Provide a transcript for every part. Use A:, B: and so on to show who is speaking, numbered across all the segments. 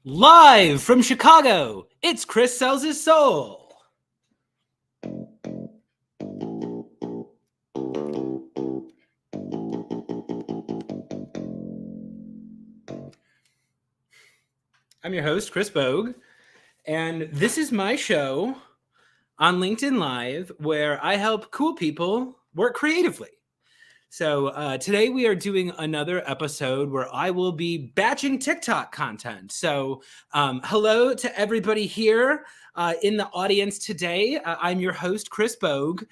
A: Live from Chicago, it's Chris Sells His Soul. I'm your host, Chris Bogue, and this is my show on LinkedIn Live where I help cool people work creatively. So today we are doing another episode where I will be batching TikTok content. So hello to everybody here in the audience today. I'm your host, Chris Bogue.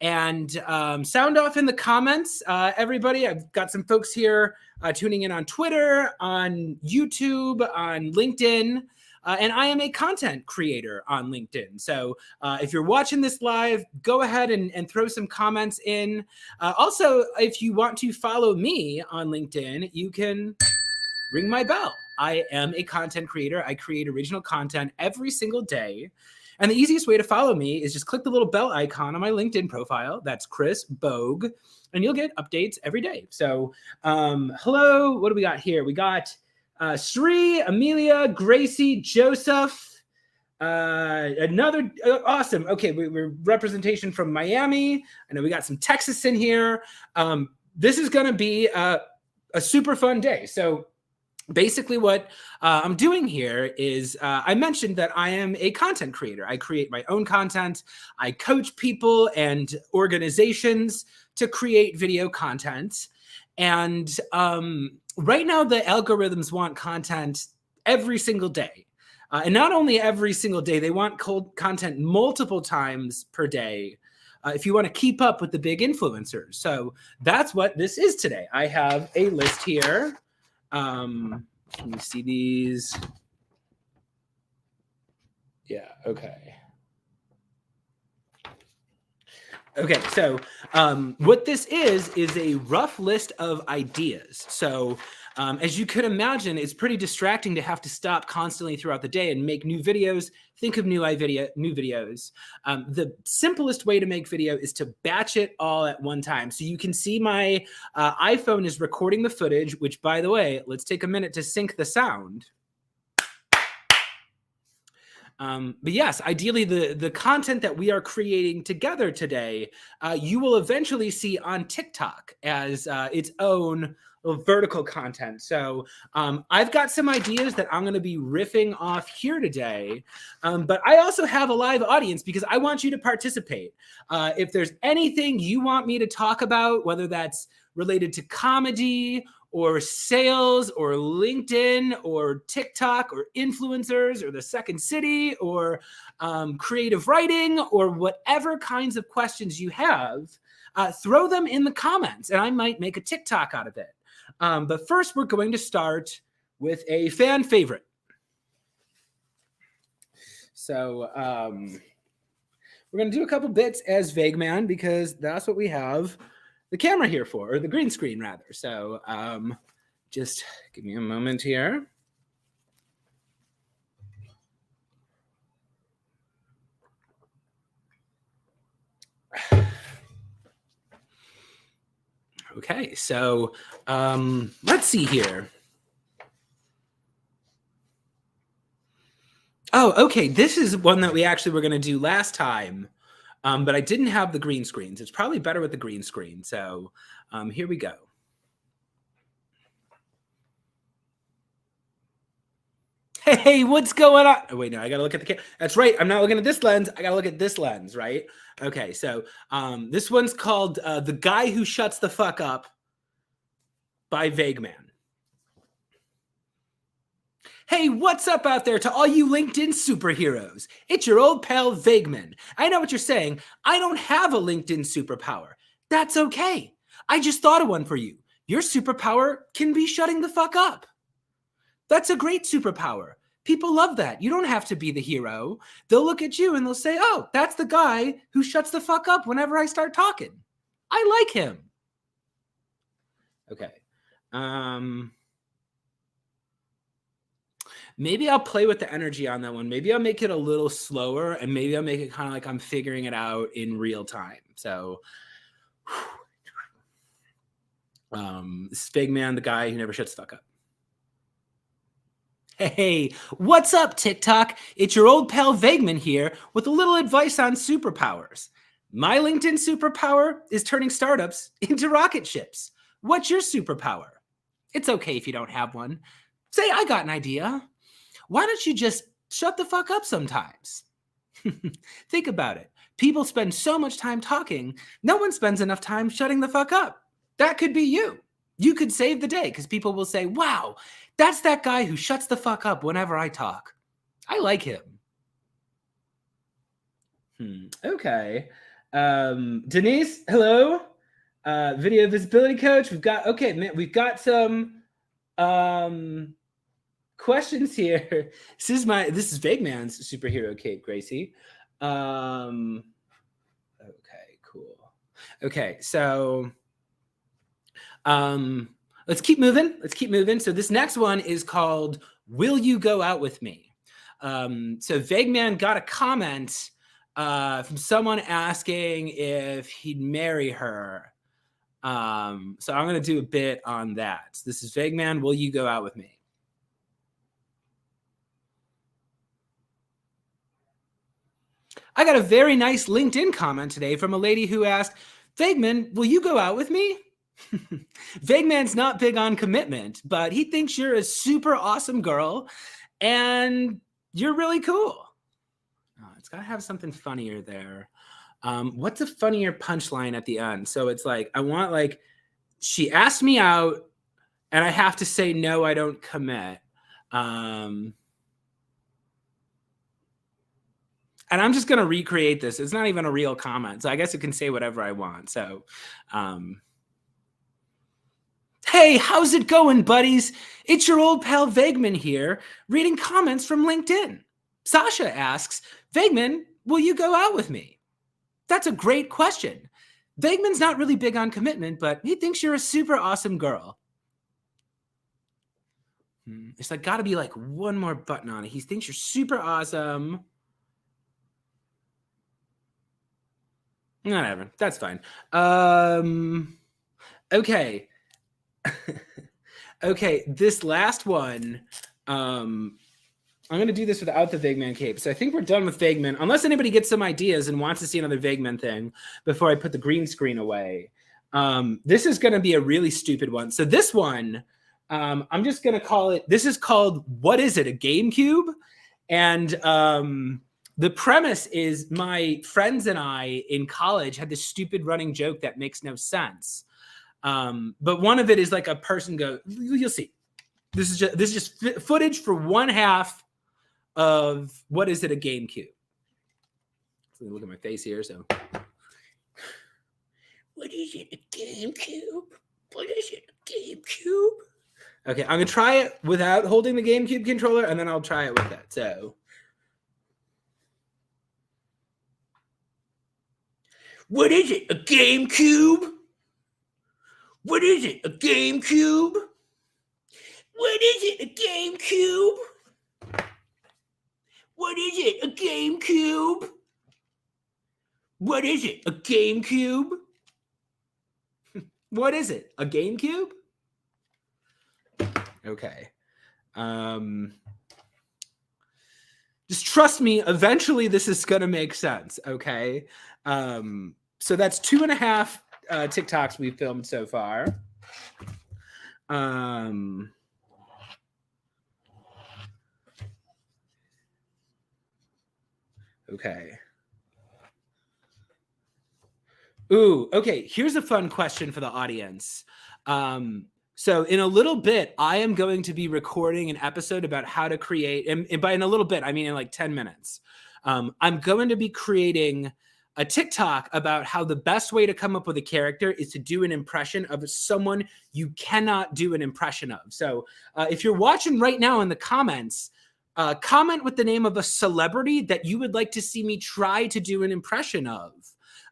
A: And sound off in the comments, everybody. I've got some folks here tuning in on Twitter, on YouTube, on LinkedIn. And I am a content creator on LinkedIn. So if you're watching this live, go ahead and throw some comments in. Also, if you want to follow me on LinkedIn, you can ring my bell. I am a content creator. I create original content every single day. And the easiest way to follow me is just click the little bell icon on my LinkedIn profile. That's Chris Bogue. And you'll get updates every day. So hello, what do we got here? We got Sri, Amelia, Gracie, Joseph, another awesome. Okay, we're representation from Miami. I know we got some Texas in here. This is going to be a super fun day. So basically what I'm doing here is I mentioned that I am a content creator. I create my own content. I coach people and organizations to create video content. And right now, the algorithms want content every single day. And not only every single day, they want content multiple times per day if you want to keep up with the big influencers. So that's what this is today. I have a list here. Can you see these? Yeah, okay. Okay, so what this is a rough list of ideas. So as you could imagine, it's pretty distracting to have to stop constantly throughout the day and make new videos, think of new videos. The simplest way to make video is to batch it all at one time. So you can see my iPhone is recording the footage, which, by the way, let's take a minute to sync the sound. But yes, ideally, the content that we are creating together today, you will eventually see on TikTok as its own vertical content. So I've got some ideas that I'm going to be riffing off here today. But I also have a live audience because I want you to participate. If there's anything you want me to talk about, whether that's related to comedy or sales or LinkedIn or TikTok or influencers or the second city or creative writing or whatever kinds of questions you have, throw them in the comments and I might make a TikTok out of it. But first, we're going to start with a fan favorite. So we're going to do a couple bits as Vague Man because that's what we have the camera here for, or the green screen rather. So just give me a moment here. Okay, so let's see here. Oh, okay, this is one that we actually were going to do last time, but I didn't have the green screens. It's probably better with the green screen. So here we go. Hey, what's going on? Oh, wait, no, I got to look at the camera. That's right. I'm not looking at this lens. I got to look at this lens, right? Okay, so this one's called The Guy Who Shuts the Fuck Up by Vague Man. Hey, what's up out there to all you LinkedIn superheroes? It's your old pal Vagueman. I know what you're saying. I don't have a LinkedIn superpower. That's okay. I just thought of one for you. Your superpower can be shutting the fuck up. That's a great superpower. People love that. You don't have to be the hero. They'll look at you and they'll say, oh, that's the guy who shuts the fuck up whenever I start talking. I like him. Okay. Maybe I'll play with the energy on that one. Maybe I'll make it a little slower and maybe I'll make it kind of like I'm figuring it out in real time. So this is Big Man, the guy who never shuts the fuck up. Hey, what's up, TikTok? It's your old pal Vegman here with a little advice on superpowers. My LinkedIn superpower is turning startups into rocket ships. What's your superpower? It's okay if you don't have one. Say, I got an idea. Why don't you just shut the fuck up sometimes? Think about it. People spend so much time talking, no one spends enough time shutting the fuck up. That could be you. You could save the day because people will say, wow, that's that guy who shuts the fuck up whenever I talk. I like him. Okay. Denise, hello. Video visibility coach. We've got some questions here. This is Vegman's superhero cape, Gracie. Okay, cool. Okay, so let's keep moving. So this next one is called Will You Go Out With Me? So Vegman got a comment from someone asking if he'd marry her. So I'm going to do a bit on that. So this is Vegman, Will You Go Out With Me? I got a very nice LinkedIn comment today from a lady who asked, Vegman, will you go out with me? Vegman's not big on commitment, but he thinks you're a super awesome girl and you're really cool. Oh, it's got to have something funnier there. What's a funnier punchline at the end? So it's like, I want like, she asked me out and I have to say, no, I don't commit. And I'm just going to recreate this. It's not even a real comment. So I guess it can say whatever I want. So, hey, how's it going, buddies? It's your old pal Vegman here, reading comments from LinkedIn. Sasha asks, Vegman, will you go out with me? That's a great question. Vegman's not really big on commitment, but he thinks you're a super awesome girl. It's like got to be like one more button on it. He thinks you're super awesome. Whatever. That's fine. Okay. Okay, this last one, I'm going to do this without the Vegman cape. So I think we're done with Vegman, unless anybody gets some ideas and wants to see another Vegman thing before I put the green screen away. This is going to be a really stupid one. So this one, I'm just going to call it, this is called, what is it, a GameCube? And the premise is my friends and I in college had this stupid running joke that makes no sense. But one of it is like a person goes, you'll see. This is just footage for one half of what is it, a GameCube? So look at my face here. So, what is it, a GameCube? What is it, a GameCube? Okay, I'm gonna try it without holding the GameCube controller, and then I'll try it with it. So. What is it, a GameCube? What is it, a GameCube? What is it, a GameCube? What is it, a GameCube? What is it, a GameCube? What is it, a GameCube? Okay. Just trust me, eventually this is going to make sense, okay? So that's 2.5 TikToks we've filmed so far. Okay. Ooh, okay. Here's a fun question for the audience. So in a little bit, I am going to be recording an episode about how to create, and by in a little bit, I mean in like 10 minutes. I'm going to be creating a TikTok about how the best way to come up with a character is to do an impression of someone you cannot do an impression of. So if you're watching right now in the comments, comment with the name of a celebrity that you would like to see me try to do an impression of,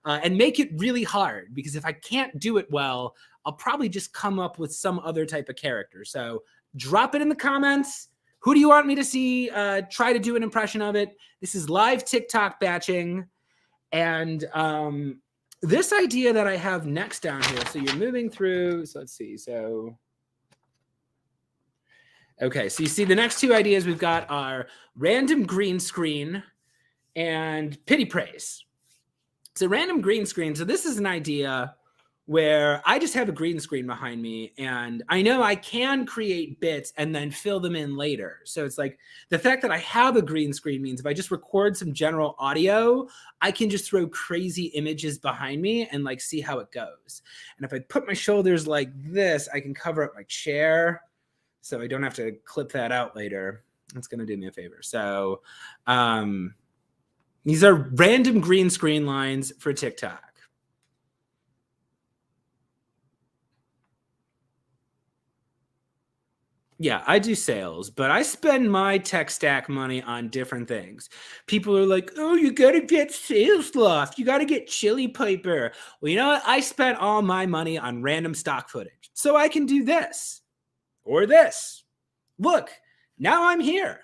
A: and make it really hard, because if I can't do it well, I'll probably just come up with some other type of character. So drop it in the comments. Who do you want me to see try to do an impression of it? This is live TikTok batching. And this idea that I have next down here, so you're moving through, so let's see. So Okay, so you see the next two ideas we've got are random green screen and pity praise. So random green screen. So this is an idea where I just have a green screen behind me and I know I can create bits and then fill them in later. So it's like the fact that I have a green screen means if I just record some general audio, I can just throw crazy images behind me and like see how it goes. And if I put my shoulders like this, I can cover up my chair so I don't have to clip that out later. It's going to do me a favor. So these are random green screen lines for TikTok. Yeah, I do sales, but I spend my tech stack money on different things. People are like, oh, you got to get Sales Loft. You got to get Chili Piper. Well, you know what? I spent all my money on random stock footage. So I can do this or this. Look, now I'm here.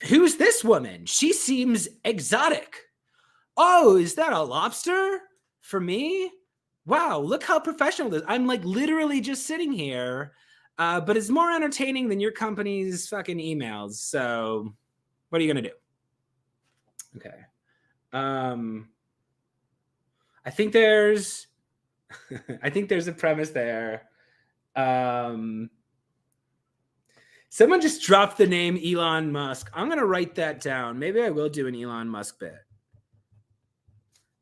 A: Who's this woman? She seems exotic. Oh, is that a lobster for me? Wow, look how professional this is. I'm like literally just sitting here, but it's more entertaining than your company's fucking emails. So what are you going to do? Okay. I think there's I think there's a premise there. Someone just dropped the name Elon Musk. I'm going to write that down. Maybe I will do an Elon Musk bit.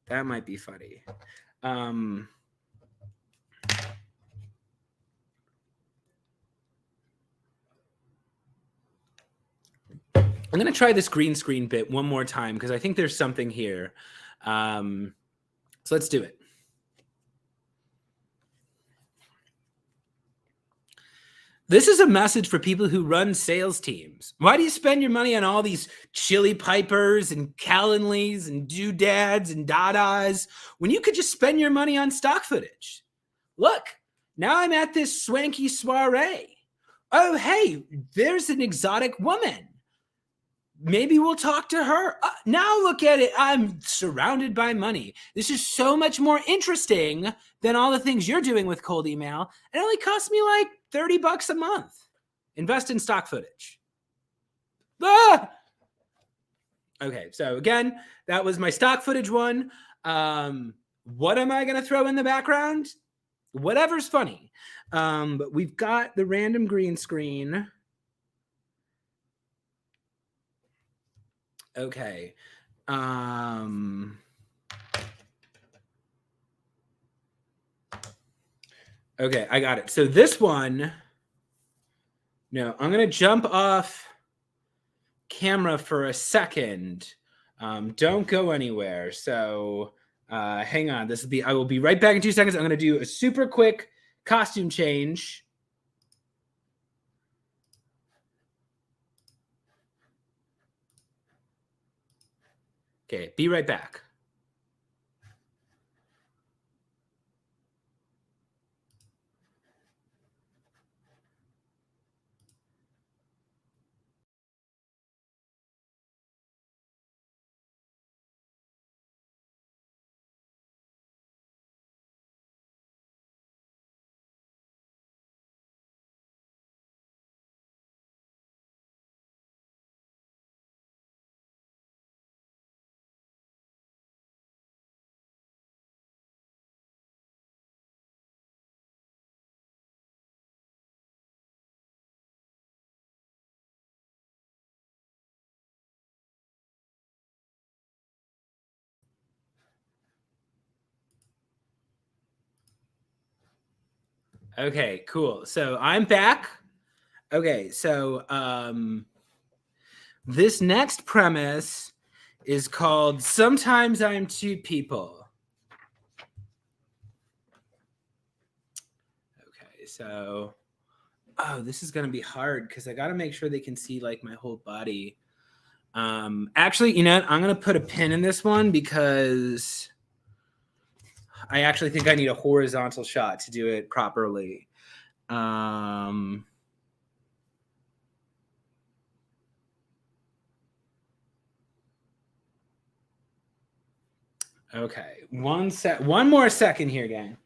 A: That might be funny. I'm going to try this green screen bit one more time because I think there's something here. So let's do it. This is a message for people who run sales teams. Why do you spend your money on all these Chili Pipers and Calendlys and doodads and dadas when you could just spend your money on stock footage? Look, now I'm at this swanky soiree. Oh, hey, there's an exotic woman. Maybe we'll talk to her. Now look at it. I'm surrounded by money. This is so much more interesting than all the things you're doing with cold email. It only costs me like $30 a month. Invest in stock footage. Ah! Okay, so again, that was my stock footage one. What am I going to throw in the background? Whatever's funny. But we've got the random green screen. Okay. Okay, I got it. So this one, no, I'm going to jump off camera for a second. Don't go anywhere. So hang on. I will be right back in 2 seconds. I'm going to do a super quick costume change. Okay, be right back. Okay, cool. So I'm back. Okay, so this next premise is called Sometimes I'm Two People. Okay, so this is gonna be hard because I gotta make sure they can see like my whole body. Actually, you know what? I'm gonna put a pin in this one because I actually think I need a horizontal shot to do it properly. Okay, one more second here, gang.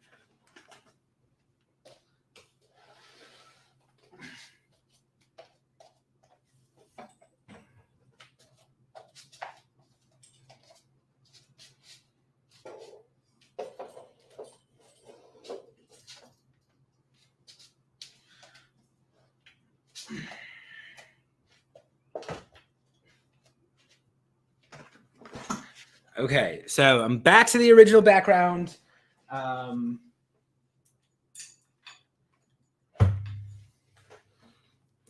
A: Okay, so I'm back to the original background.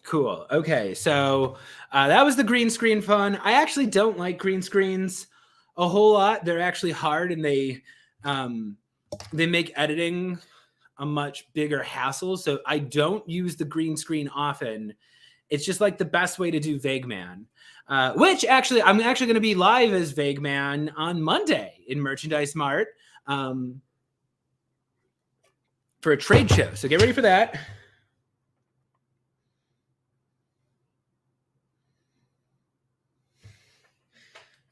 A: Cool. Okay, so that was the green screen fun. I actually don't like green screens a whole lot. They're actually hard, and they make editing a much bigger hassle. So I don't use the green screen often. It's just like the best way to do Vague Man, which actually I'm actually going to be live as Vague Man on Monday in Merchandise Mart for a trade show. So get ready for that.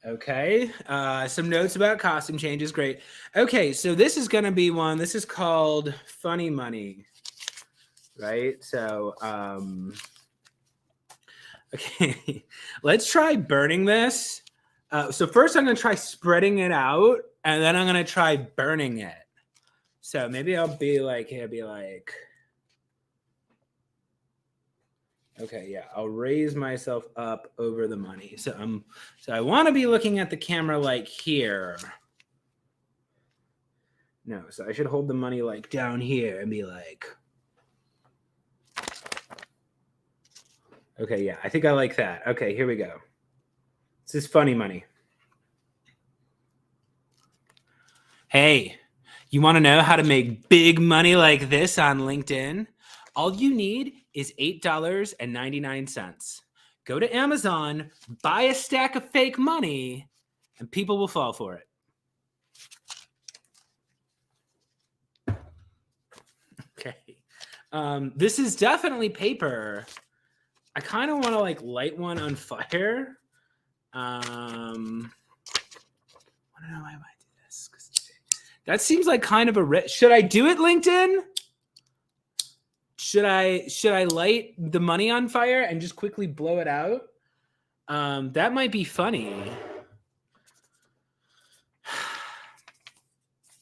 A: Okay, some notes about costume changes. Great. Okay, so this is going to be one. This is called Funny Money, right? So, okay, let's try burning this. So first I'm going to try spreading it out, and then I'm going to try burning it. So maybe I'll be like, okay, yeah, I'll raise myself up over the money. So I want to be looking at the camera like here. No, so I should hold the money like down here and be like, okay, yeah, I think I like that. Okay, here we go. This is funny money. Hey, you want to know how to make big money like this on LinkedIn? All you need is $8.99. Go to Amazon, buy a stack of fake money, and people will fall for it. Okay. This is definitely paper. I kind of want to like light one on fire. I don't know why I might do this. That seems like kind of a should I do it, LinkedIn? Should I light the money on fire and just quickly blow it out? That might be funny.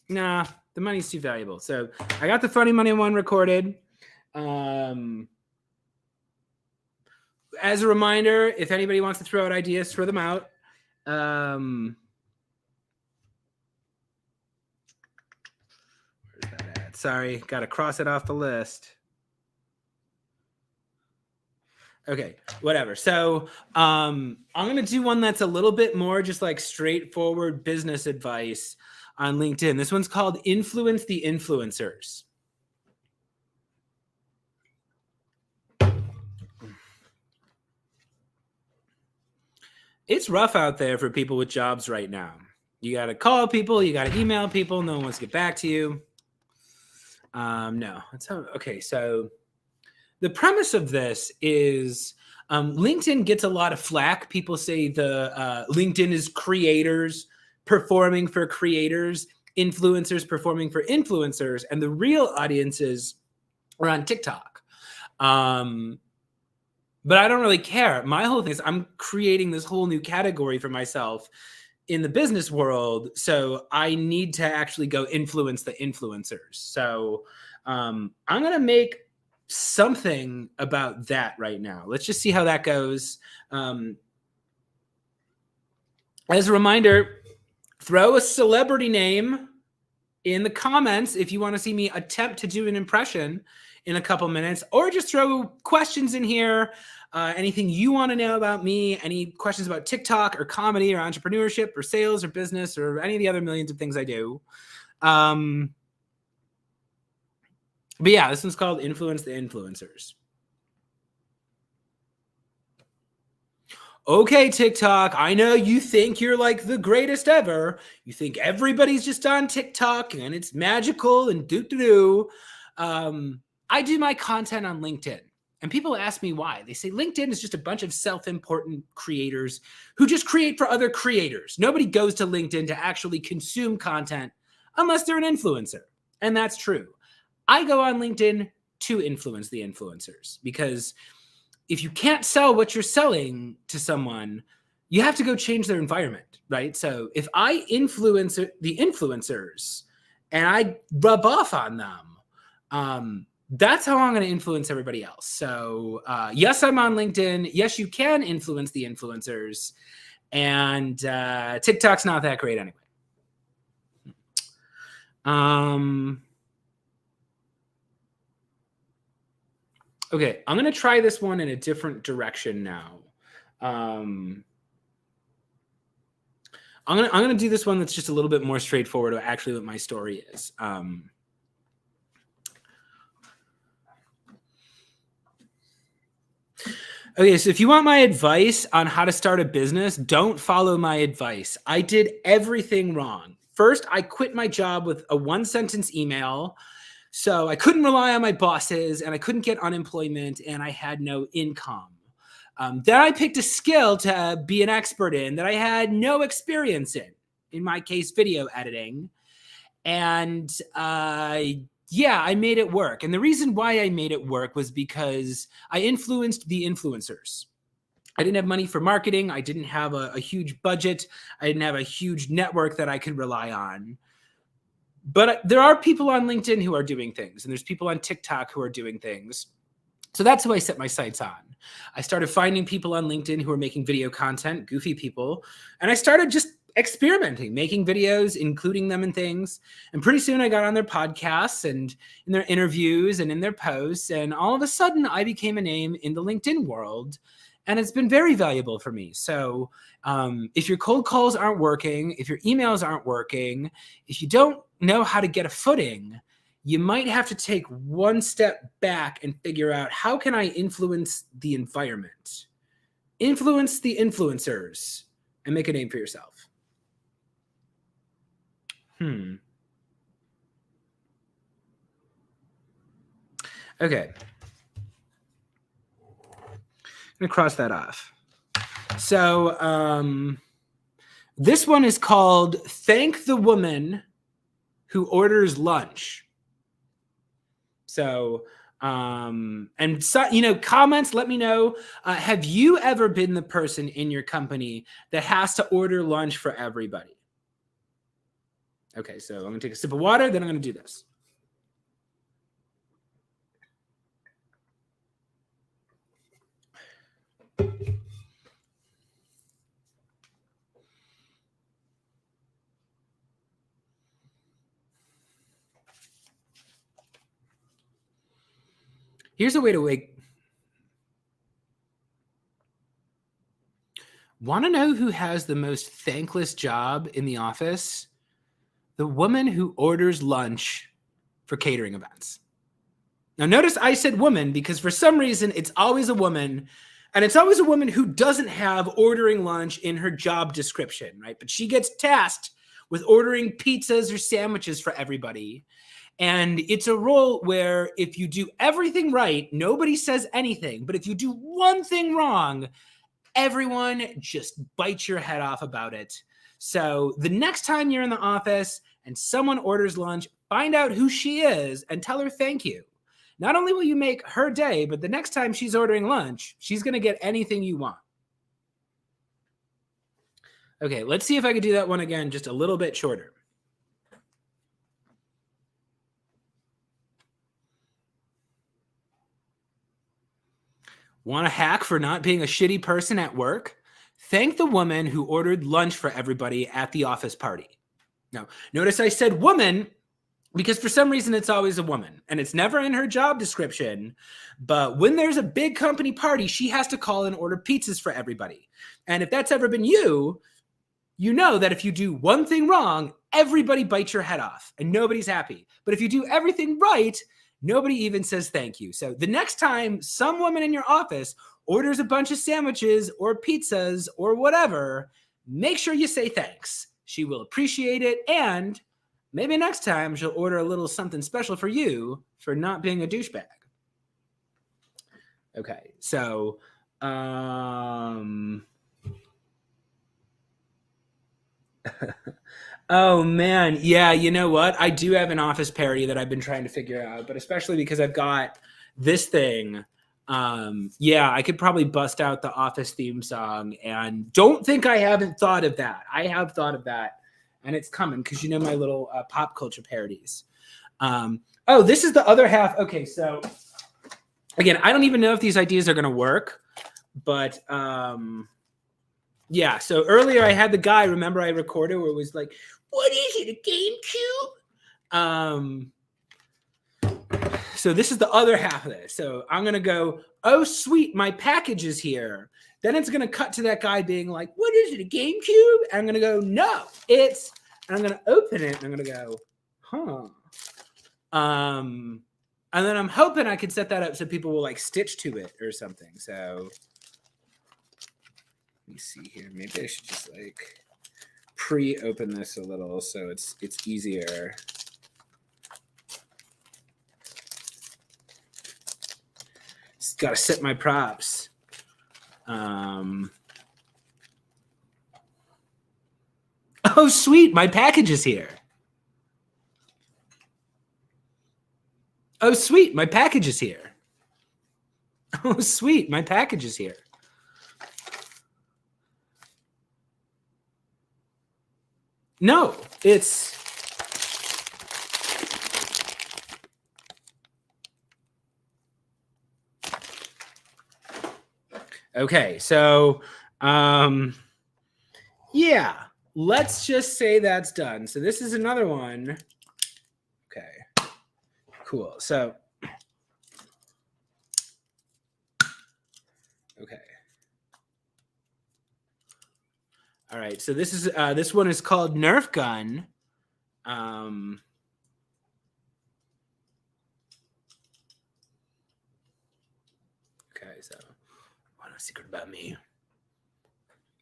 A: Nah, the money's too valuable. So I got the funny money one recorded. As a reminder, if anybody wants to throw out ideas, throw them out. Where's that at? Sorry, got to cross it off the list. Okay, whatever. So I'm going to do one that's a little bit more just like straightforward business advice on LinkedIn. This one's called Influence the Influencers. It's rough out there for people with jobs right now. You got to call people, you got to email people, no one wants to get back to you. No. Okay, so the premise of this is LinkedIn gets a lot of flack. People say the LinkedIn is creators performing for creators, influencers performing for influencers, and the real audiences are on TikTok. But I don't really care. My whole thing is I'm creating this whole new category for myself in the business world. So I need to actually go influence the influencers. So I'm going to make something about that right now. Let's just see how that goes. As a reminder, throw a celebrity name in the comments if you want to see me attempt to do an impression in a couple minutes, or just throw questions in here. Anything you want to know about me, any questions about TikTok or comedy or entrepreneurship or sales or business or any of the other millions of things I do. But yeah, this one's called Influence the Influencers. Okay, TikTok, I know you think you're like the greatest ever. You think everybody's just on TikTok and it's magical and doo-doo-doo. I do my content on LinkedIn. And people ask me why. They say LinkedIn is just a bunch of self-important creators who just create for other creators. Nobody goes to LinkedIn to actually consume content unless they're an influencer. And that's true. I go on LinkedIn to influence the influencers, because if you can't sell what you're selling to someone, you have to go change their environment, right? So if I influence the influencers and I rub off on them, that's how I'm going to influence everybody else. So yes, I'm on LinkedIn. Yes, you can influence the influencers. And TikTok's not that great anyway. Okay, I'm going to try this one in a different direction now. I'm gonna do this one that's just a little bit more straightforward to actually what my story is. Okay, so if you want my advice on how to start a business, don't follow my advice. I did everything wrong. First, I quit my job with a 1-sentence email. So I couldn't rely on my bosses and I couldn't get unemployment and I had no income. Then I picked a skill to be an expert in that I had no experience in my case, video editing. And yeah, I made it work. And the reason why I made it work was because I influenced the influencers. I didn't have money for marketing. I didn't have a huge budget. I didn't have a huge network that I could rely on. But there are people on LinkedIn who are doing things, and there's people on TikTok who are doing things. So that's who I set my sights on. I started finding people on LinkedIn who are making video content, goofy people, and I started just experimenting, making videos, including them in things. And pretty soon I got on their podcasts and in their interviews and in their posts. And all of a sudden I became a name in the LinkedIn world. And it's been very valuable for me. So if your cold calls aren't working, if your emails aren't working, if you don't know how to get a footing, you might have to take one step back and figure out, how can I influence the environment? Influence the influencers and make a name for yourself. Okay. I'm going to cross that off. So this one is called Thank the Woman Who Orders Lunch. So, and so, you know, comments, let me know. Have you ever been the person in your company that has to order lunch for everybody? Okay, so I'm going to take a sip of water, then I'm going to do this. Here's a way to wake. Want to know who has the most thankless job in the office? The woman who orders lunch for catering events. Now, notice I said woman because for some reason it's always a woman, and it's always a woman who doesn't have ordering lunch in her job description, right? But she gets tasked with ordering pizzas or sandwiches for everybody. And it's a role where if you do everything right, nobody says anything. But if you do one thing wrong, everyone just bites your head off about it. So the next time you're in the office and someone orders lunch, find out who she is and tell her thank you. Not only will you make her day, but the next time she's ordering lunch, she's going to get anything you want. Okay, let's see if I could do that one again, just a little bit shorter. Want a hack for not being a shitty person at work? Thank the woman who ordered lunch for everybody at the office party. Now, notice I said woman because for some reason it's always a woman and it's never in her job description. But when there's a big company party, she has to call and order pizzas for everybody. And if that's ever been you, you know that if you do one thing wrong, everybody bites your head off and nobody's happy. But if you do everything right, nobody even says thank you. So the next time some woman in your office orders a bunch of sandwiches or pizzas or whatever, make sure you say thanks. She will appreciate it. And maybe next time she'll order a little something special for you for not being a douchebag. Okay, so oh man, yeah, you know what? I do have an office parody that I've been trying to figure out, but especially because I've got this thing. Yeah, I could probably bust out the office theme song, and don't think I haven't thought of that. I have thought of that, and it's coming because you know my little pop culture parodies. Oh, this is the other half. Okay, so again, I don't even know if these ideas are going to work, but Yeah, so earlier I had the guy, remember I recorded where it was like, what is it, a GameCube? So this is the other half of this. So I'm going to go, oh, sweet, my package is here. Then it's going to cut to that guy being like, what is it, a GameCube? And I'm going to go, no, it's, and I'm going to open it, and I'm going to go, huh. And then I'm hoping I could set that up so people will like stitch to it or something. So let me see here. Maybe I should just like pre-open this a little so it's easier. Just gotta set my props. Oh, sweet, my package is here. Oh, sweet, my package is here. Oh, sweet, my package is here. No, it's... Okay, so, yeah, let's just say that's done. So this is another one. Okay, cool. So, okay. All right, so this is this one is called Nerf Gun. Okay, so want a secret about me?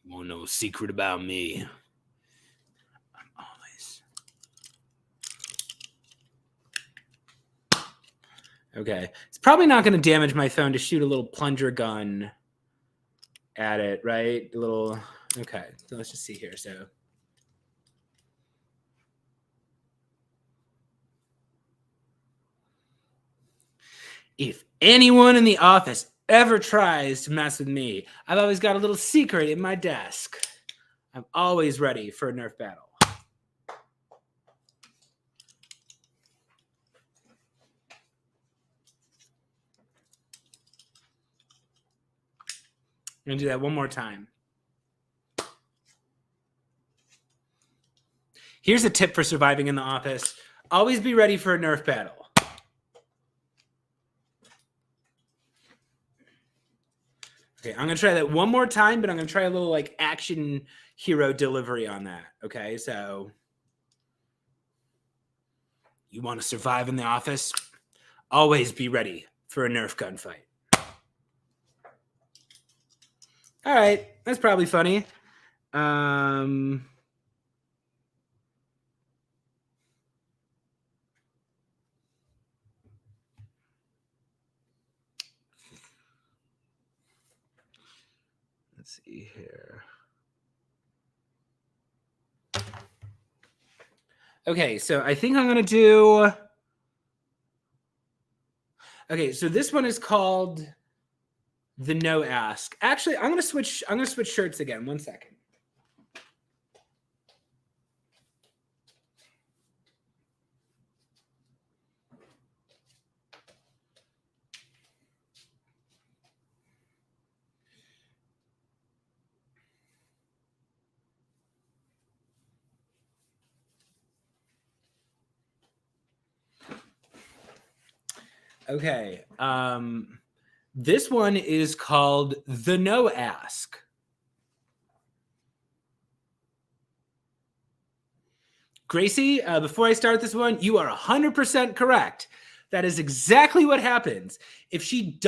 A: You want no secret about me? I'm always okay. It's probably not going to damage my phone to shoot a little plunger gun at it, right? A little. Okay, so let's just see here. So. If anyone in the office ever tries to mess with me, I've always got a little secret in my desk. I'm always ready for a Nerf battle. I'm going to do that one more time. Here's a tip for surviving in the office. Always be ready for a Nerf battle. Okay, I'm going to try that one more time, but I'm going to try a little like action hero delivery on that. Okay, so you want to survive in the office? Always be ready for a Nerf gunfight. All right, that's probably funny. Let's see here. Okay, so I think I'm gonna do. Okay, so this one is called the No Ask. Actually, I'm gonna switch shirts again. 1 second. Okay. This one is called the No Ask. Gracie, before I start this one, you are 100% correct. That is exactly what happens. If she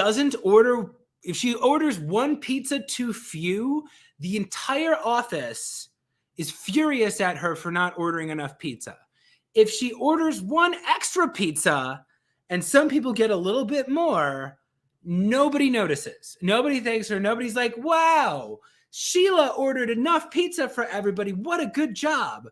A: orders one pizza too few, the entire office is furious at her for not ordering enough pizza. If she orders one extra pizza and some people get a little bit more, nobody notices. Nobody thanks her. Nobody's like, wow, Sheila ordered enough pizza for everybody. What a good job.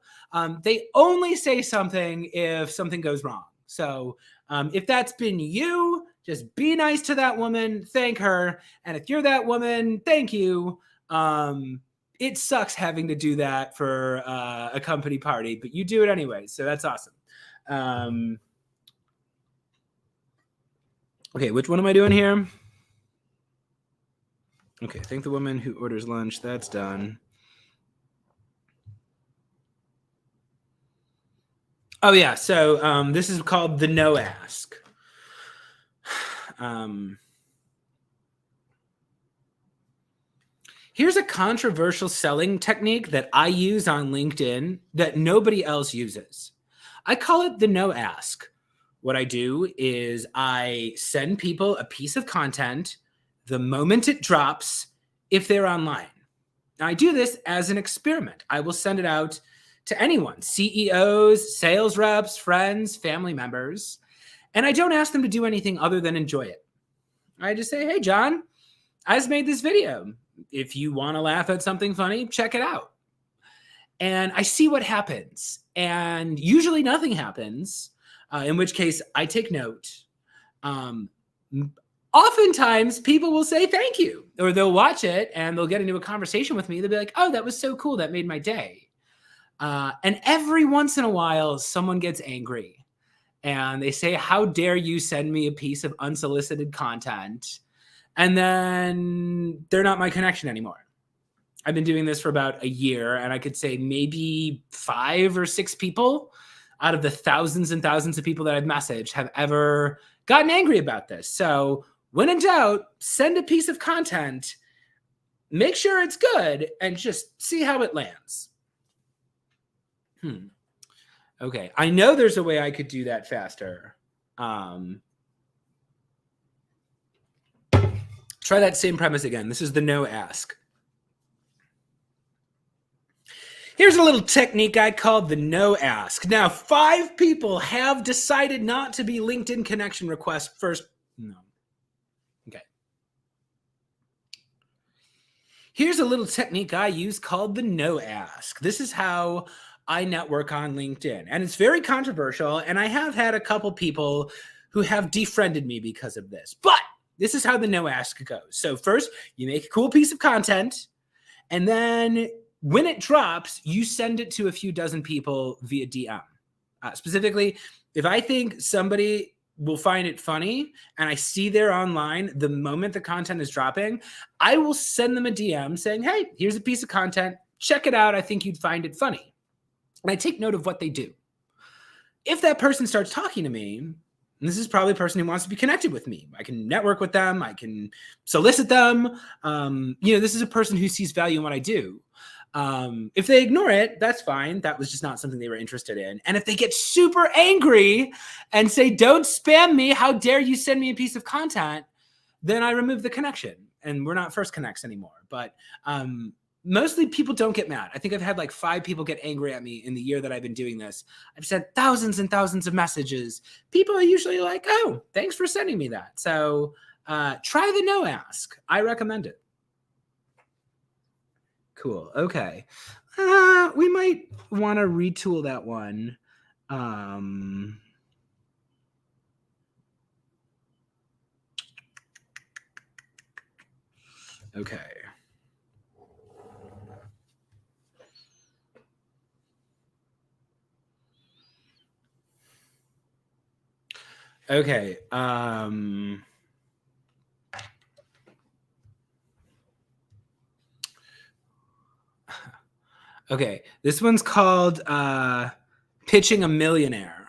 A: They only say something if something goes wrong. So if that's been you, just be nice to that woman, thank her. And if you're that woman, thank you. It sucks having to do that for a company party, but you do it anyway. So that's awesome. Okay, which one am I doing here? Okay, thank the woman who orders lunch. That's done. Oh yeah, so this is called the no ask. Here's a controversial selling technique that I use on LinkedIn that nobody else uses. I call it the no ask. What I do is I send people a piece of content the moment it drops if they're online. Now, I do this as an experiment. I will send it out to anyone, CEOs, sales reps, friends, family members, and I don't ask them to do anything other than enjoy it. I just say, hey, John, I just made this video. If you want to laugh at something funny, check it out. And I see what happens. And usually nothing happens, in which case I take note. Oftentimes people will say thank you, or they'll watch it and they'll get into a conversation with me. They'll be like, oh, that was so cool. That made my day. And every once in a while, someone gets angry and they say, how dare you send me a piece of unsolicited content? And then they're not my connection anymore. I've been doing this for about a year, and I could say maybe 5 or 6 people out of the thousands and thousands of people that I've messaged have ever gotten angry about this. So when in doubt, send a piece of content, make sure it's good, and just see how it lands. Okay, I know there's a way I could do that faster. Try that same premise again. This is the no ask. Here's a little technique I called the no ask. Now, 5 people have decided not to be LinkedIn connection requests first. No. Okay. Here's a little technique I use called the no ask. This is how I network on LinkedIn. And it's very controversial. And I have had a couple people who have defriended me because of this. But this is how the no ask goes. So first, you make a cool piece of content. And then when it drops, you send it to a few dozen people via DM. Specifically, if I think somebody will find it funny and I see they're online the moment the content is dropping, I will send them a DM saying, hey, here's a piece of content. Check it out. I think you'd find it funny. And I take note of what they do. If that person starts talking to me, and this is probably a person who wants to be connected with me, I can network with them. I can solicit them. This is a person who sees value in what I do. If they ignore it, that's fine. That was just not something they were interested in. And if they get super angry and say, don't spam me, how dare you send me a piece of content, then I remove the connection and we're not first connects anymore. But mostly people don't get mad. I think I've had like 5 people get angry at me in the year that I've been doing this. I've sent thousands and thousands of messages. People are usually like, oh, thanks for sending me that. So try the no ask. I recommend it. Cool. Okay. We might want to retool that one. Okay. Okay. Okay. This one's called Pitching a Millionaire.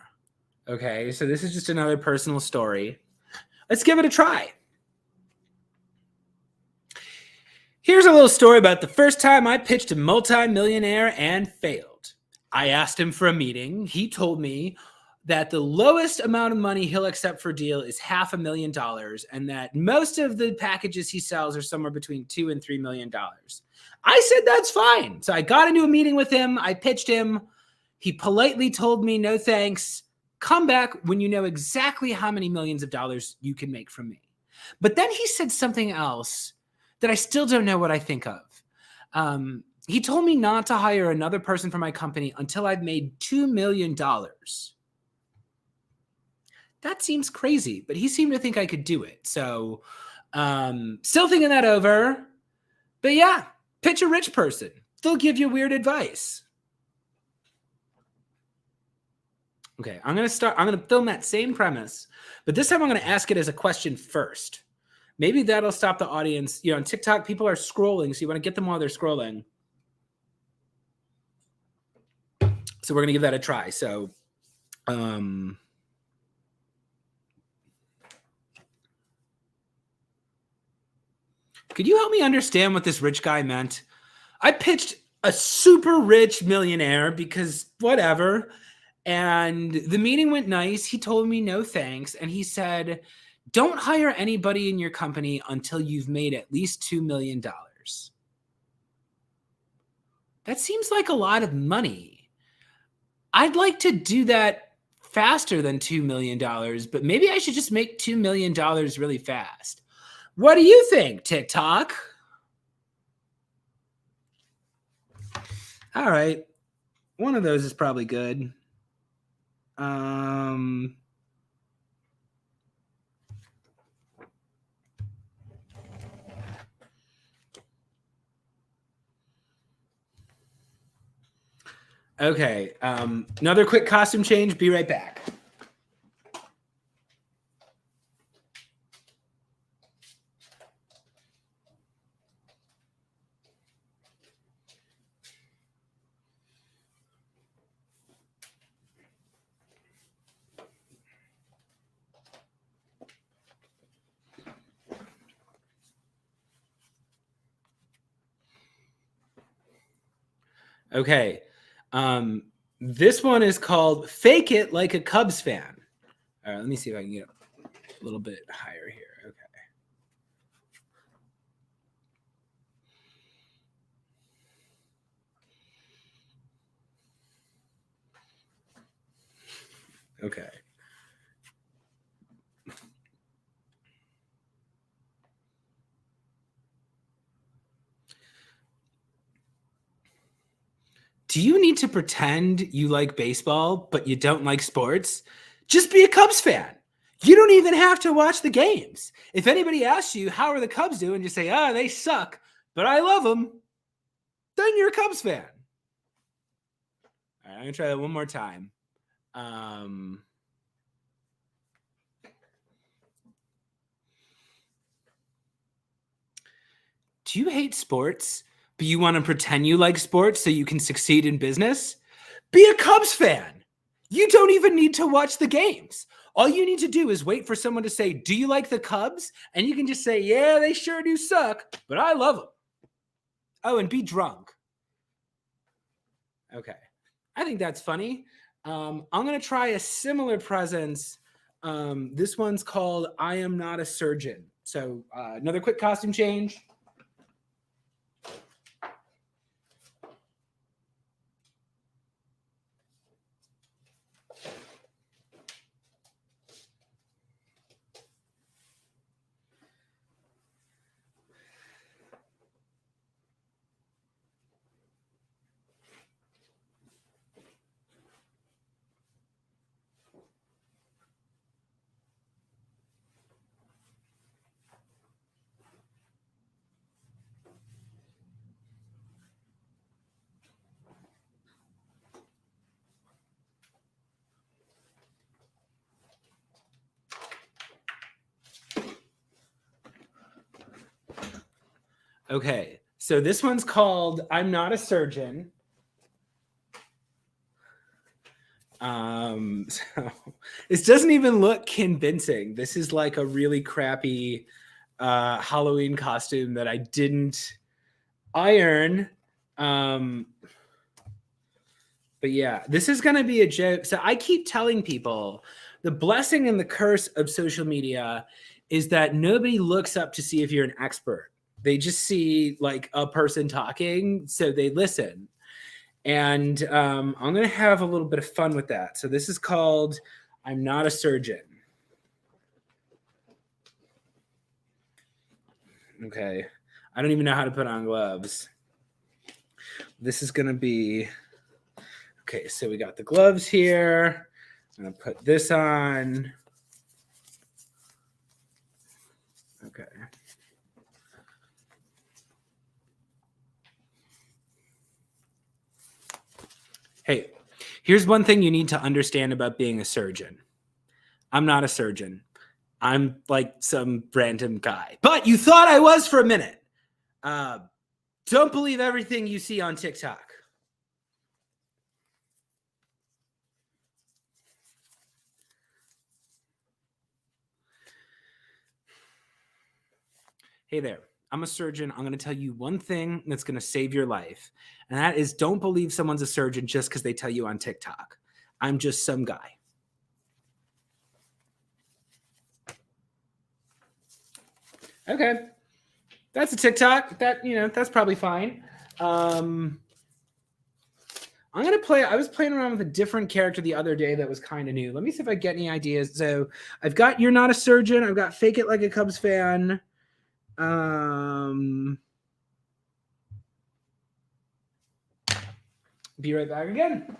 A: Okay. So this is just another personal story. Let's give it a try. Here's a little story about the first time I pitched a multi-millionaire and failed. I asked him for a meeting. He told me that the lowest amount of money he'll accept for a deal is $500,000, and that most of the packages he sells are somewhere between $2 and $3 million. I said, that's fine. So I got into a meeting with him. I pitched him. He politely told me, no thanks. Come back when you know exactly how many millions of dollars you can make from me. But then he said something else that I still don't know what I think of. He told me not to hire another person for my company until I've made $2 million. That seems crazy, but he seemed to think I could do it. So still thinking that over. But yeah, pitch a rich person. They'll give you weird advice. Okay, I'm going to film that same premise, but this time I'm going to ask it as a question first. Maybe that'll stop the audience. On TikTok, people are scrolling, so you want to get them while they're scrolling. So we're going to give that a try. So Could you help me understand what this rich guy meant? I pitched a super rich millionaire because whatever. And the meeting went nice. He told me no thanks. And he said, don't hire anybody in your company until you've made at least $2 million. That seems like a lot of money. I'd like to do that faster than $2 million, but maybe I should just make $2 million really fast. What do you think, TikTok? All right. One of those is probably good. Okay. Another quick costume change. Be right back. Okay. This one is called Fake It Like a Cubs Fan. All right, let me see if I can get a little bit higher here. Okay. Okay. Do you need to pretend you like baseball, but you don't like sports? Just be a Cubs fan. You don't even have to watch the games. If anybody asks you, how are the Cubs doing? You say, they suck, but I love them. Then you're a Cubs fan. All right, I'm going to try that one more time. Do you hate sports, but you want to pretend you like sports so you can succeed in business? Be a Cubs fan. You don't even need to watch the games. All you need to do is wait for someone to say, do you like the Cubs? And you can just say, yeah, they sure do suck, but I love them. Oh, and be drunk. Okay. I think that's funny. I'm going to try a similar presence. This one's called I Am Not a Surgeon. So another quick costume change. Okay, so this one's called I'm Not a Surgeon. So this doesn't even look convincing. This is like a really crappy Halloween costume that I didn't iron. But yeah, this is going to be a joke. So I keep telling people the blessing and the curse of social media is that nobody looks up to see if you're an expert. They just see like a person talking, so they listen. And I'm going to have a little bit of fun with that. So this is called I'm Not a Surgeon. Okay. I don't even know how to put on gloves. This is going to be, okay, so we got the gloves here. I'm going to put this on. Okay. Hey, here's one thing you need to understand about being a surgeon. I'm not a surgeon. I'm like some random guy. But you thought I was for a minute. Don't believe everything you see on TikTok. Hey there, I'm a surgeon. I'm going to tell you one thing that's going to save your life. And that is don't believe someone's a surgeon just because they tell you on TikTok. I'm just some guy. Okay. That's a TikTok. That's probably fine. I'm going to play. I was playing around with a different character the other day that was kind of new. Let me see if I get any ideas. So I've got You're Not a Surgeon. I've got Fake It Like a Cubs Fan. Be right back again.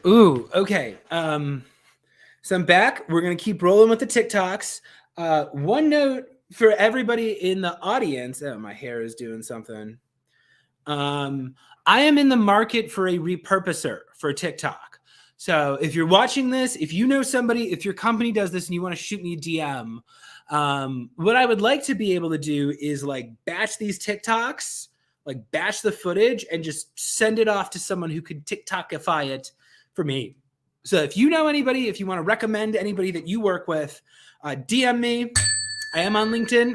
A: Ooh, okay. So I'm back. We're going to keep rolling with the TikToks. One note for everybody in the audience. Oh, my hair is doing something. I am in the market for a repurposer for TikTok. So if you're watching this, if you know somebody, if your company does this and you want to shoot me a DM, what I would like to be able to do is like batch these TikToks, like batch the footage and just send it off to someone who could TikTokify it for me. So if you know anybody, if you want to recommend anybody that you work with, DM me. I am on LinkedIn,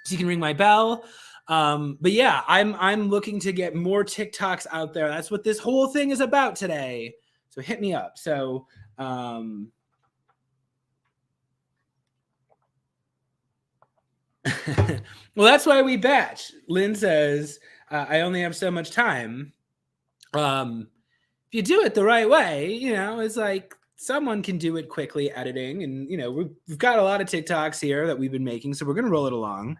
A: so you can ring my bell. But yeah, I'm looking to get more TikToks out there. That's what this whole thing is about today. So hit me up. So well, that's why we batch. Lynn says, I only have so much time. If you do it the right way, it's like someone can do it quickly editing. And, we've got a lot of TikToks here that we've been making. So we're going to roll it along.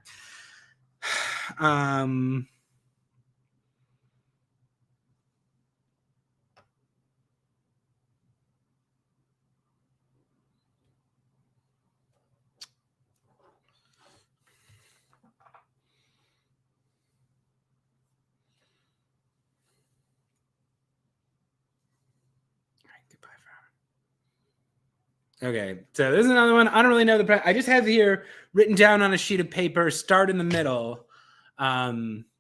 A: Okay, so this is another one. I don't really know I just have here written down on a sheet of paper, start in the middle,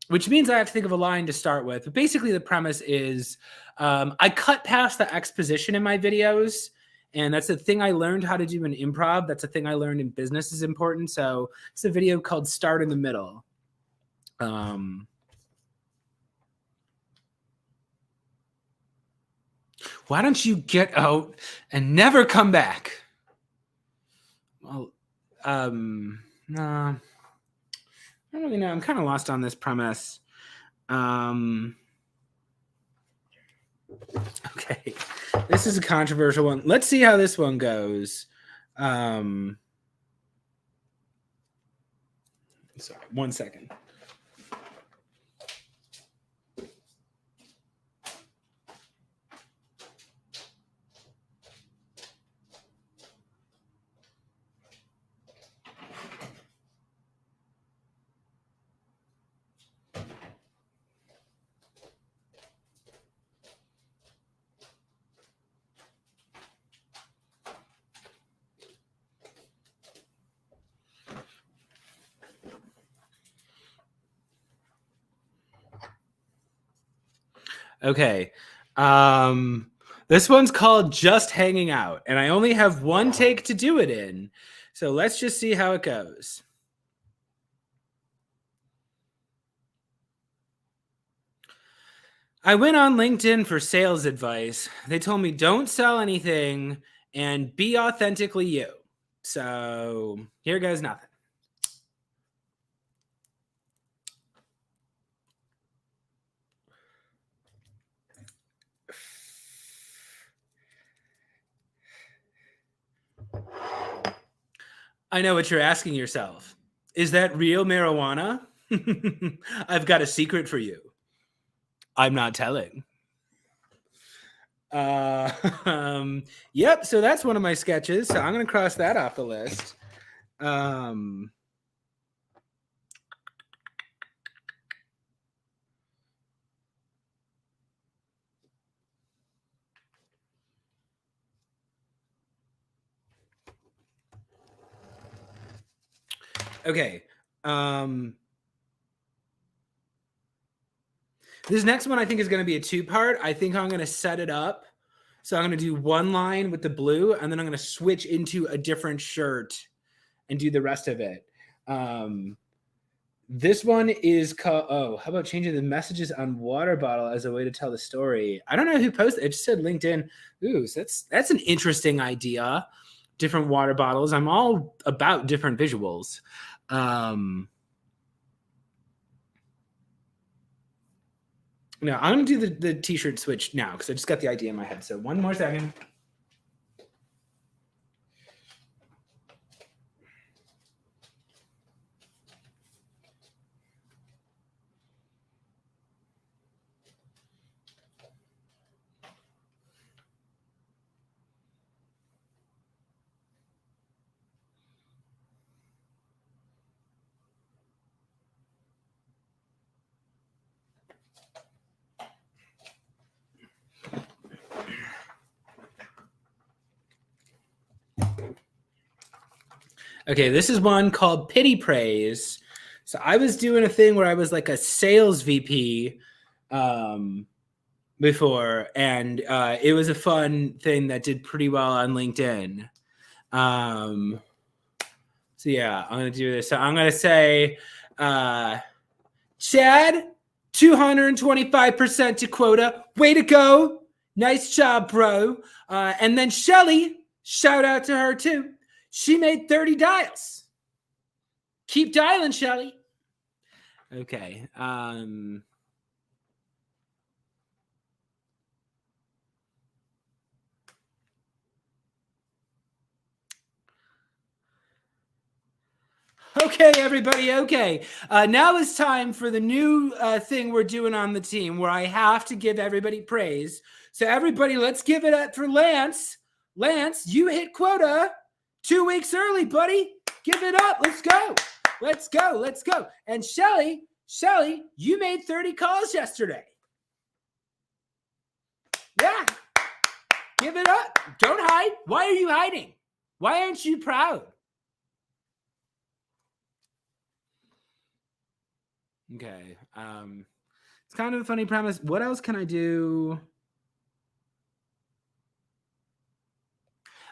A: which means I have to think of a line to start with. But basically the premise is I cut past the exposition in my videos. And that's a thing I learned how to do in improv. That's a thing I learned in business is important. So it's a video called Start in the Middle. Why don't you get out and never come back? Well, no, I don't really know. I'm kind of lost on this premise. Okay, this is a controversial one. Let's see how this one goes. Sorry, 1 second. Okay. This one's called Just Hanging Out, and I only have one take to do it in. So let's just see how it goes. I went on LinkedIn for sales advice. They told me don't sell anything and be authentically you. So here goes nothing. I know what you're asking yourself. Is that real marijuana? I've got a secret for you. I'm not telling. Yep. So that's one of my sketches. So I'm going to cross that off the list. Okay. This next one I think is going to be a two-part. I think I'm going to set it up. So I'm going to do one line with the blue, and then I'm going to switch into a different shirt and do the rest of it. This one is called, how about changing the messages on water bottle as a way to tell the story? I don't know who posted it. It just said LinkedIn. Ooh, so that's an interesting idea. Different water bottles. I'm all about different visuals. No, I'm going to do the t-shirt switch now because I just got the idea in my head. So one more second. Okay, this is one called Pity Praise. So I was doing a thing where I was like a sales VP before, and it was a fun thing that did pretty well on LinkedIn. So yeah, I'm going to do this. So I'm going to say, Chad, 225% to quota. Way to go. Nice job, bro. And then Shelly, shout out to her too. She made 30 dials. Keep dialing, Shelly. Okay. Okay, everybody. Okay. Now it's time for the new thing we're doing on the team where I have to give everybody praise. So everybody, let's give it up for Lance. Lance, you hit quota 2 weeks early, buddy. Give it up. Let's go. Let's go. Let's go. And Shelly, you made 30 calls yesterday. Yeah. Give it up. Don't hide. Why are you hiding? Why aren't you proud? Okay. It's kind of a funny premise. What else can I do?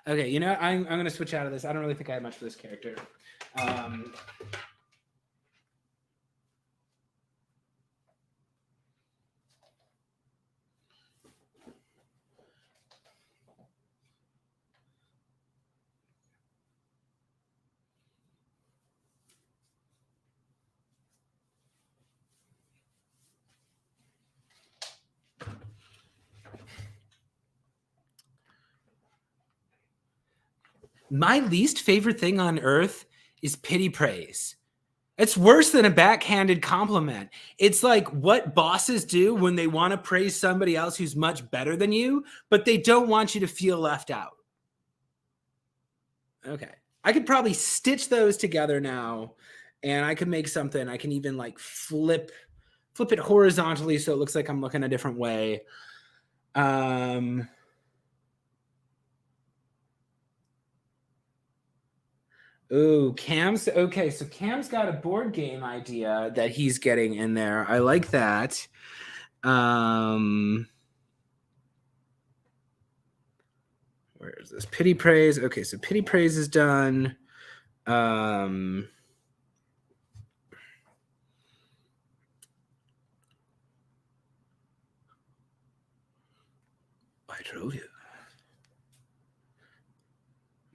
A: Okay, you know, I'm going to switch out of this. I don't really think I have much for this character. My least favorite thing on earth is pity praise. It's worse than a backhanded compliment. It's like what bosses do when they want to praise somebody else who's much better than you, but they don't want you to feel left out. Okay. I could probably stitch those together now, and I could make something. I can even like flip it horizontally so it looks like I'm looking a different way. Ooh, Cam's okay. So Cam's got a board game idea that he's getting in there. I like that. Where is this? Pity praise. Okay, so pity praise is done. I drove you.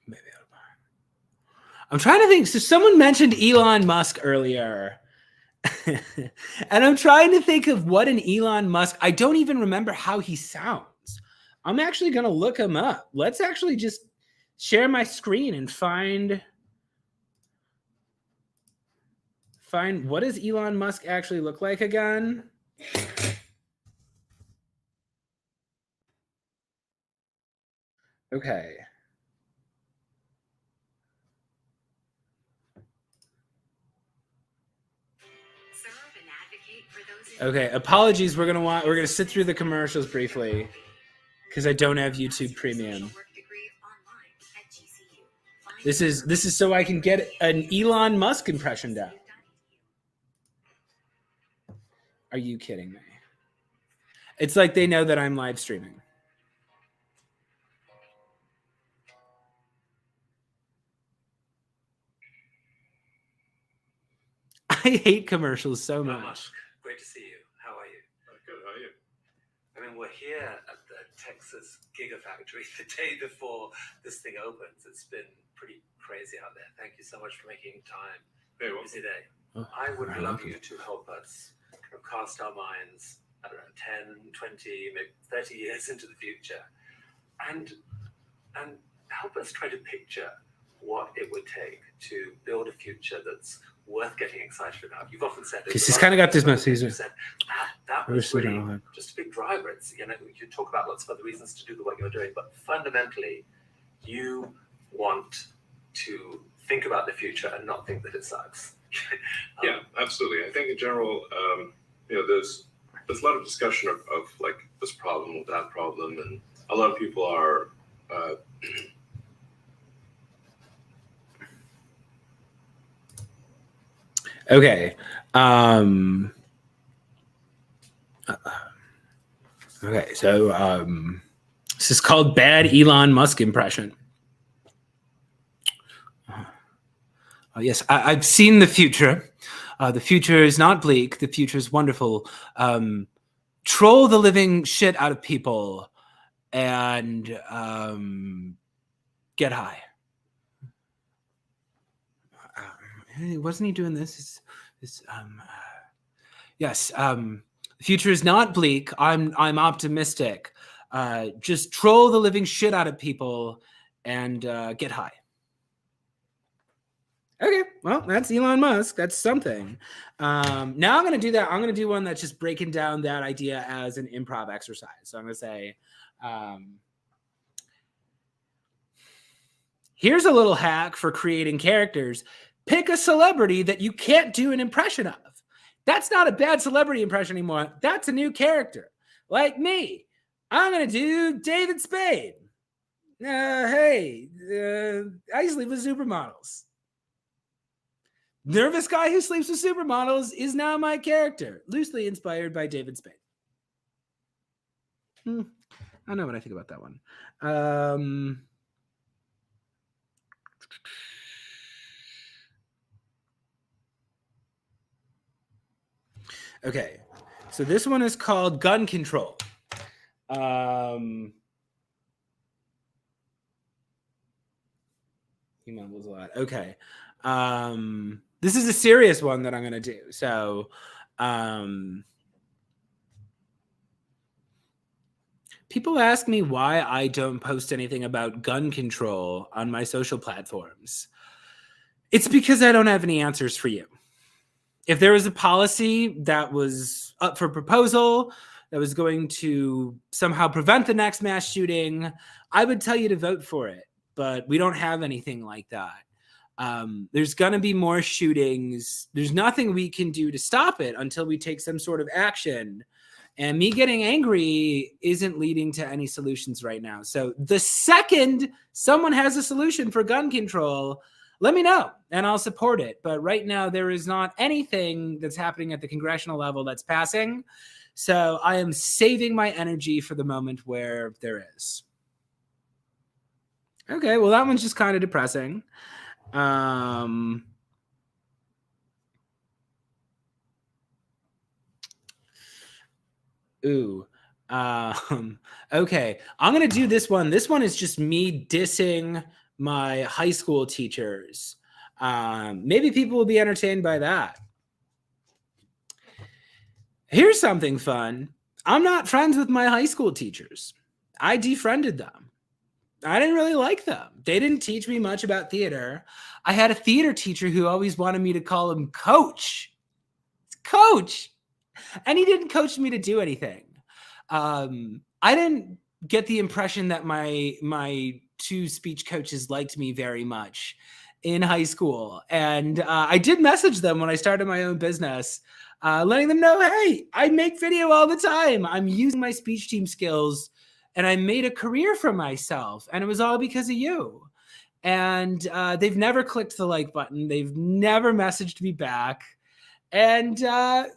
A: Maybe I'm trying to think. So someone mentioned Elon Musk earlier. And I'm trying to think of what an Elon Musk. I don't even remember how he sounds. I'm actually going to look him up. Let's actually just share my screen and find what does Elon Musk actually look like again? Okay. Okay, apologies. We're gonna sit through the commercials briefly because I don't have YouTube Premium. This is so I can get an Elon Musk impression down. Are you kidding me? It's like they know that I'm live streaming. I hate commercials so much.
B: Great to see you. How are you?
C: Good. How are you?
B: I mean, we're here at the Texas Gigafactory the day before this thing opens. It's been pretty crazy out there. Thank you so much for making time.
C: Hey, well,
B: Busy day.
A: Oh,
B: I would
A: you're
B: love
A: welcome.
B: you to help us kind of cast our minds, I don't know, 10, 20, maybe 30 years into the future, and help us try to picture what it would take to build a future that's worth getting excited about. You've often said
A: Because he's kind of got this message.
B: that was really just a big driver. It's, you talk about lots of other reasons to do the work you're doing, but fundamentally, you want to think about the future and not think that it sucks.
C: Yeah, absolutely. I think in general, there's a lot of discussion of like this problem or that problem, and a lot of people are.
A: Okay. Okay. So this is called Bad Elon Musk Impression. Oh, yes, I've seen the future. The future is not bleak. The future is wonderful. Troll the living shit out of people and get high. Wasn't he doing this? Yes. The future is not bleak. I'm optimistic. Just troll the living shit out of people and get high. Okay, well, that's Elon Musk. That's something. Now I'm going to do that. I'm going to do one that's just breaking down that idea as an improv exercise. So I'm going to say, here's a little hack for creating characters. Pick a celebrity that you can't do an impression of. That's not a bad celebrity impression anymore. That's a new character. Like me. I'm going to do David Spade. Hey, I sleep with supermodels. Nervous guy who sleeps with supermodels is now my character, loosely inspired by David Spade. I don't know what I think about that one. Okay, so this one is called Gun Control. He mumbles a lot. Okay. This is a serious one that I'm going to do. So, people ask me why I don't post anything about gun control on my social platforms. It's because I don't have any answers for you. If there was a policy that was up for proposal, that was going to somehow prevent the next mass shooting, I would tell you to vote for it. But we don't have anything like that. There's going to be more shootings. There's nothing we can do to stop it until we take some sort of action. And me getting angry isn't leading to any solutions right now. So the second someone has a solution for gun control, let me know and I'll support it. But right now there is not anything that's happening at the congressional level that's passing. So I am saving my energy for the moment where there is. Okay, well, that one's just kind of depressing. Okay, I'm going to do this one. This one is just me dissing my high school teachers. Maybe people will be entertained by that. Here's something fun. I'm not friends with my high school teachers. I defriended them. I didn't really like them. They didn't teach me much about theater. I had a theater teacher who always wanted me to call him Coach. Coach. And he didn't coach me to do anything. I didn't get the impression that my two speech coaches liked me very much in high school. And I did message them when I started my own business, letting them know, hey, I make video all the time. I'm using my speech team skills and I made a career for myself. And it was all because of you. And they've never clicked the like button. They've never messaged me back. And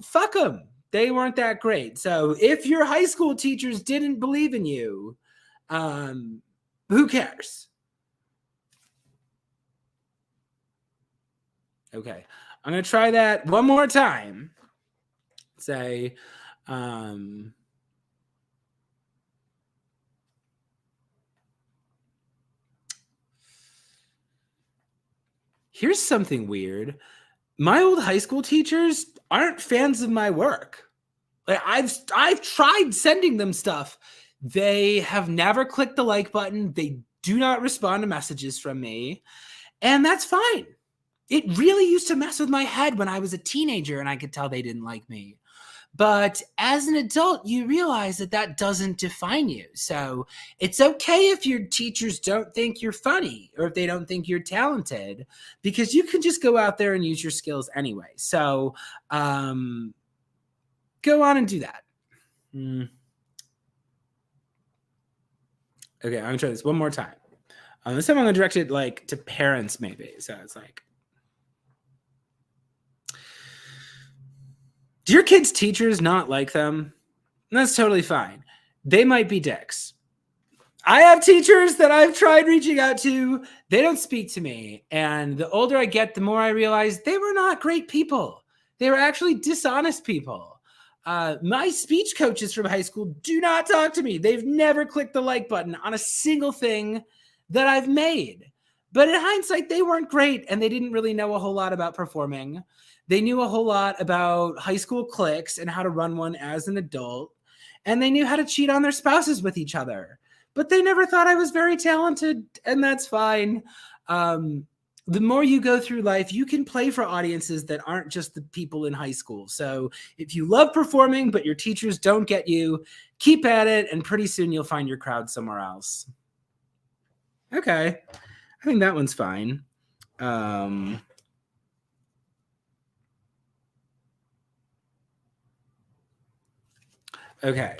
A: fuck them. They weren't that great. So if your high school teachers didn't believe in you, who cares? Okay. I'm going to try that one more time. Say, here's something weird. My old high school teachers aren't fans of my work. Like I've tried sending them stuff. They have never clicked the like button. They do not respond to messages from me. And that's fine. It really used to mess with my head when I was a teenager and I could tell they didn't like me. But as an adult, you realize that that doesn't define you. So it's okay if your teachers don't think you're funny or if they don't think you're talented, because you can just go out there and use your skills anyway. So go on and do that. Okay, I'm gonna try this one more time. This time I'm gonna direct it like to parents, maybe. So it's like, do your kids' teachers not like them? That's totally fine. They might be dicks. I have teachers that I've tried reaching out to. They don't speak to me. And the older I get, the more I realize they were not great people. They were actually dishonest people. My speech coaches from high school do not talk to me. They've never clicked the like button on a single thing that I've made. But in hindsight, they weren't great, and they didn't really know a whole lot about performing. They knew a whole lot about high school cliques and how to run one as an adult. And they knew how to cheat on their spouses with each other. But they never thought I was very talented, and that's fine. The more you go through life, you can play for audiences that aren't just the people in high school. So if you love performing, but your teachers don't get you, keep at it, and pretty soon you'll find your crowd somewhere else. Okay. I think that one's fine. Okay.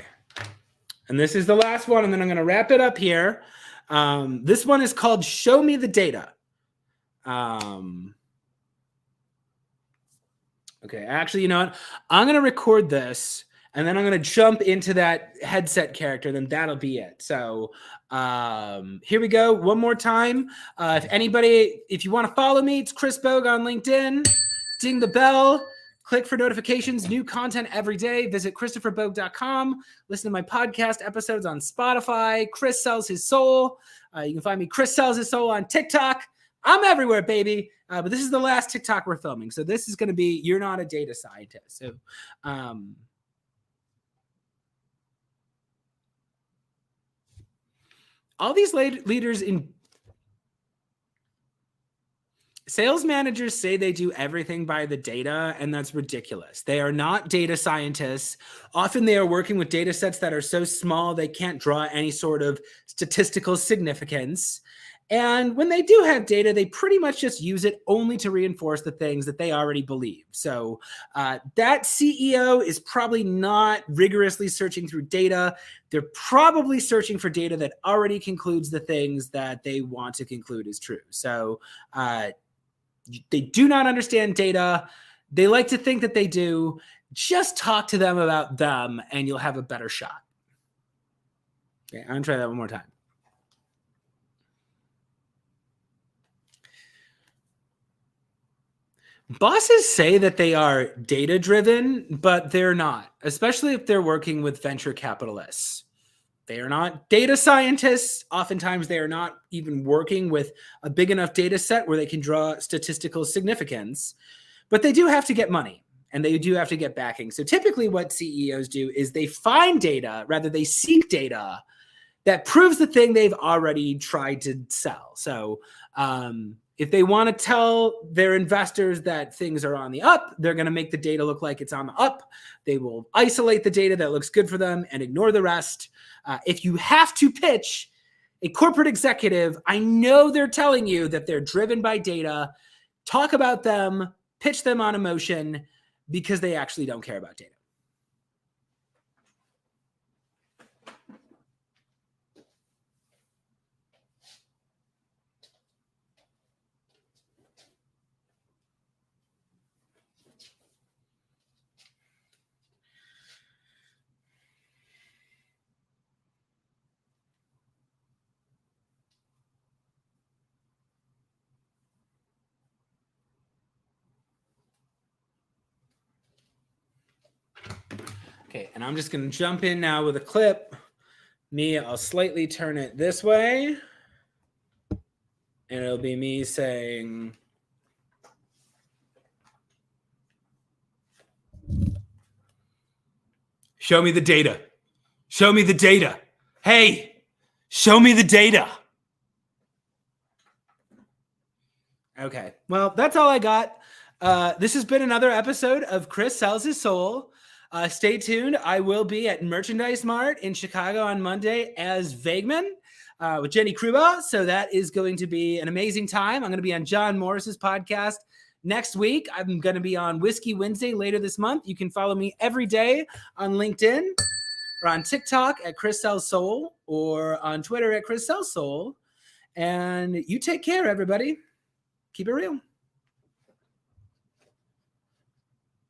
A: And this is the last one, and then I'm going to wrap it up here. This one is called Show Me the Data. Okay, actually, you know what? I'm going to record this, and then I'm going to jump into that headset character, then that'll be it. So here we go. One more time. If you want to follow me, it's Chris Bogue on LinkedIn. Ding the bell. Click for notifications, new content every day. Visit ChristopherBogue.com. Listen to my podcast episodes on Spotify. Chris Sells His Soul. You can find me, Chris Sells His Soul, on TikTok. I'm everywhere, baby. But this is the last TikTok we're filming. So this is going to be, you're not a data scientist. So all these leaders in sales managers say they do everything by the data, and that's ridiculous. They are not data scientists. Often they are working with data sets that are so small they can't draw any sort of statistical significance. And when they do have data, they pretty much just use it only to reinforce the things that they already believe. So that CEO is probably not rigorously searching through data. They're probably searching for data that already concludes the things that they want to conclude is true. So they do not understand data. They like to think that they do. Just talk to them about them, and you'll have a better shot. Okay, I'm going to try that one more time. Bosses say that they are data-driven, but they're not, especially if they're working with venture capitalists. They are not data scientists. Oftentimes, they are not even working with a big enough data set where they can draw statistical significance, but they do have to get money, and they do have to get backing. So typically what CEOs do is they find data, rather they seek data that proves the thing they've already tried to sell. So if they want to tell their investors that things are on the up, they're going to make the data look like it's on the up. They will isolate the data that looks good for them and ignore the rest. If you have to pitch a corporate executive, I know they're telling you that they're driven by data. Talk about them, pitch them on emotion, because they actually don't care about data. Okay, and I'm just going to jump in now with a clip. I'll slightly turn it this way. And it'll be me saying, show me the data. Show me the data. Hey, show me the data. Okay, well, that's all I got. This has been another episode of Chris Sells His Soul. Stay tuned. I will be at Merchandise Mart in Chicago on Monday as Vageman with Jenny Kruba. So that is going to be an amazing time. I'm going to be on John Morris's podcast next week. I'm going to be on Whiskey Wednesday later this month. You can follow me every day on LinkedIn or on TikTok at Chris Sells Soul or on Twitter at Chris Sells Soul. And you take care, everybody. Keep it real.